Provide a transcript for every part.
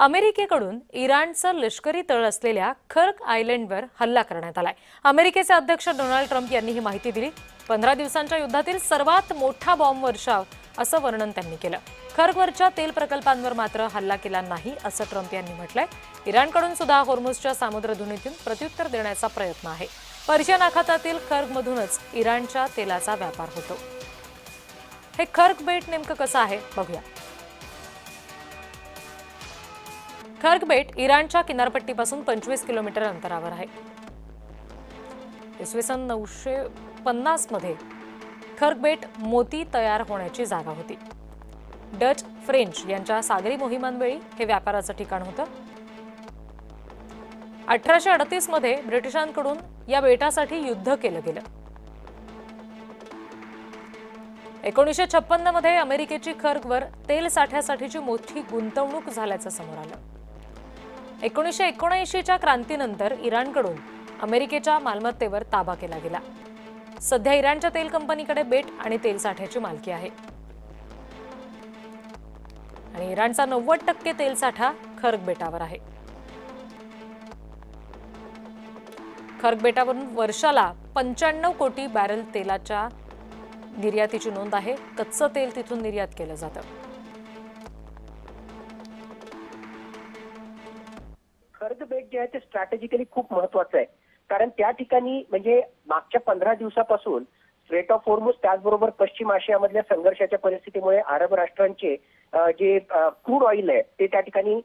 अमेरिकेकडून इराणचं लष्करी तळ असलेल्या खर्क आयलंडवर हल्ला करण्यात आलाय। अमेरिकेचे अध्यक्ष डोनाल्ड ट्रम्प यांनी ही माहिती दिली। 15 दिवसांच्या युद्धातील सर्वात मोठा बॉम्ब वर्षाव असं वर्णन त्यांनी केलं। खर्कवरच्या तेल प्रकल्पांवर मात्र हल्ला केला नाही असं ट्रम्प यांनी म्हटलंय। इराणकडून सुद्धा होर्मुझच्या सामुद्रधुनीतून प्रत्युत्तर देण्याचा प्रयत्न आहे। पर्शियन आखातातील खर्कमधूनच इराणच्या तेलाचा व्यापार होतो। हे खर्क बेट नेमकं कसं आहे बघूया। खर्क बेट इराणच्या किनारपट्टीपासून 25 किलोमीटर अंतरावर आहे। इसवी सन 950 मध्ये खर्क बेट मोती तयार होण्याची जागा होती। डच फ्रेंच यांच्या सागरी मोहिमांवेळी हे व्यापाराचं ठिकाण होतं। 1838 मध्ये ब्रिटिशांकडून या बेटासाठी युद्ध केलं गेलं। 1956 मध्ये अमेरिकेची खर्कवर तेल साठ्यासाठीची मोठी गुंतवणूक झाल्याचं समोर आलं। 1979 च्या क्रांतीनंतर इराणकडून अमेरिकेच्या मालमत्तेवर ताबा केला गेला। सध्या इराणच्या तेल कंपनीकडे बेट आणि तेल साठ्याची मालकी आहे आणि इराणचा 90% तेल साठा खर्क बेटावर आहे। खर्क बेटावरून वर्षाला 95 कोटी बॅरल तेलाच्या निर्यातीची नोंद आहे। कच्चं तेल तिथून निर्यात केलं जातं। खर्क बेट जे आहे ते स्ट्रॅटेजिकली खूप महत्वाचं आहे, कारण त्या ठिकाणी म्हणजे मागच्या 15 दिवसापासून स्ट्रेट ऑफ होर्मुझ त्याचबरोबर पश्चिम आशियामधल्या संघर्षाच्या परिस्थितीमुळे अरब राष्ट्रांचे जे क्रूड ऑइल आहे ते त्या ठिकाणी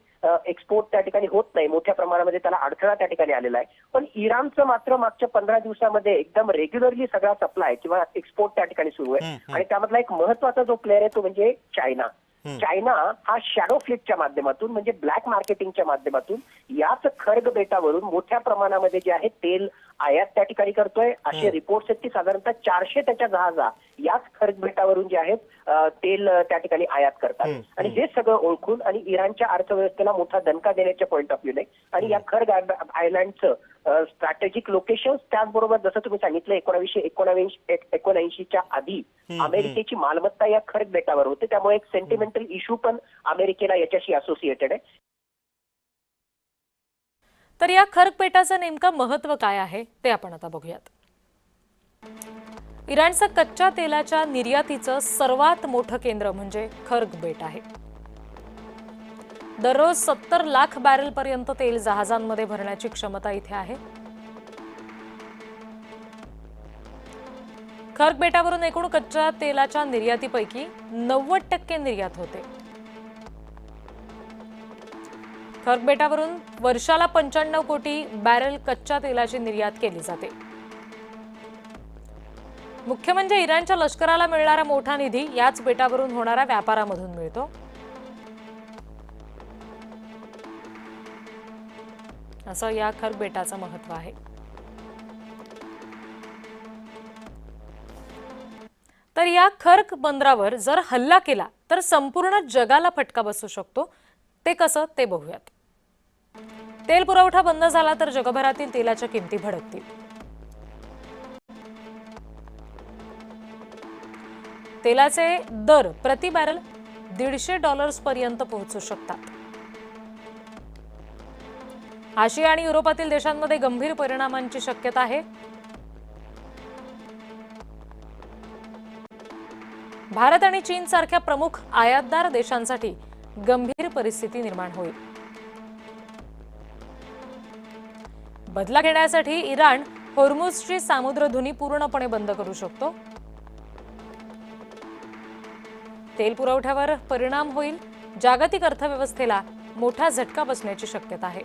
एक्सपोर्ट त्या ठिकाणी होत नाही, मोठ्या प्रमाणामध्ये त्याला अडथळा त्या ठिकाणी आलेला आहे। पण इराणचं मात्र मागच्या 15 दिवसामध्ये एकदम रेग्युलरली सगळा सप्लाय किंवा एक्सपोर्ट त्या ठिकाणी सुरू आहे आणि त्यामधला एक महत्वाचा जो प्लेअर आहे तो म्हणजे चायना। चायना हा शॅडो फ्लिटच्या माध्यमातून म्हणजे ब्लॅक मार्केटिंगच्या माध्यमातून याच खर्क बेटावरून मोठ्या प्रमाणामध्ये जे आहे तेल आयात त्या ठिकाणी करतोय। असे रिपोर्ट्स आहेत की साधारणतः 400 त्याच्या जहाजा याच खर्क बेटावरून जे आहेत तेल त्या ठिकाणी आयात करतात आणि हे सगळं ओळखून आणि इराणच्या अर्थव्यवस्थेला मोठा दणका देण्याच्या पॉईंट ऑफ व्ह्यूने आणि या खर्क आयलँडचं स्ट्रॅटेजिक लोकेशन त्याचबरोबर जसं तुम्ही सांगितलं 1979 च्या आधी अमेरिकेची मालमत्ता या खर्क बेटावर होते, त्यामुळे एक सेंटिमेंटल इश्यू पण अमेरिकेला याच्याशी असोसिएटेड आहे। तर या खर्क बेटाचं नेमकं महत्व काय आहे ते आपण आता बघूयात। इराणचं कच्च्या तेलाच्या निर्यातीचं सर्वात मोठं केंद्र म्हणजे खर्क बेट आहे। दररोज 70 लाख बॅरल पर्यंत तेल जहाजांमध्ये भरण्याची क्षमता इथे आहे। खर्क बेटावरून एकूण कच्च्या तेलाच्या निर्यातीपैकी 90% निर्यात होते। खर्क बेटावरून वर्षाला 95 कोटी बॅरल कच्च्या तेलाची निर्यात केली जाते। मुख्य म्हणजे इराणच्या लष्कराला मिळणारा मोठा निधी याच बेटावरून होणाऱ्या व्यापारामधून मिळतो। असं या खर्क बेटाचं महत्व आहे। तर या खर्क बंदरावर जर हल्ला केला तर संपूर्ण जगाला फटका बसू शकतो। ते कसं ते बघूयात। तेल पुरवठा बंद झाला तर जगभरातील तेलाच्या किमती भडकतील। तेलाचे दर प्रति बॅरल $150 पर्यंत पोहोचू शकतात। आशिया आणि युरोपातील देशांमध्ये गंभीर परिणामांची शक्यता आहे। भारत आणि चीन सारख्या प्रमुख आयातदार देशांसाठी गंभीर परिस्थिती निर्माण होईल। बदला घेण्यासाठी इराण होर्मुझची सामुद्रधुनी पूर्णपणे बंद करू शकतो। तेल पुरवठ्यावर परिणाम होईल। जागतिक अर्थव्यवस्थेला मोठा झटका बसण्याची शक्यता आहे।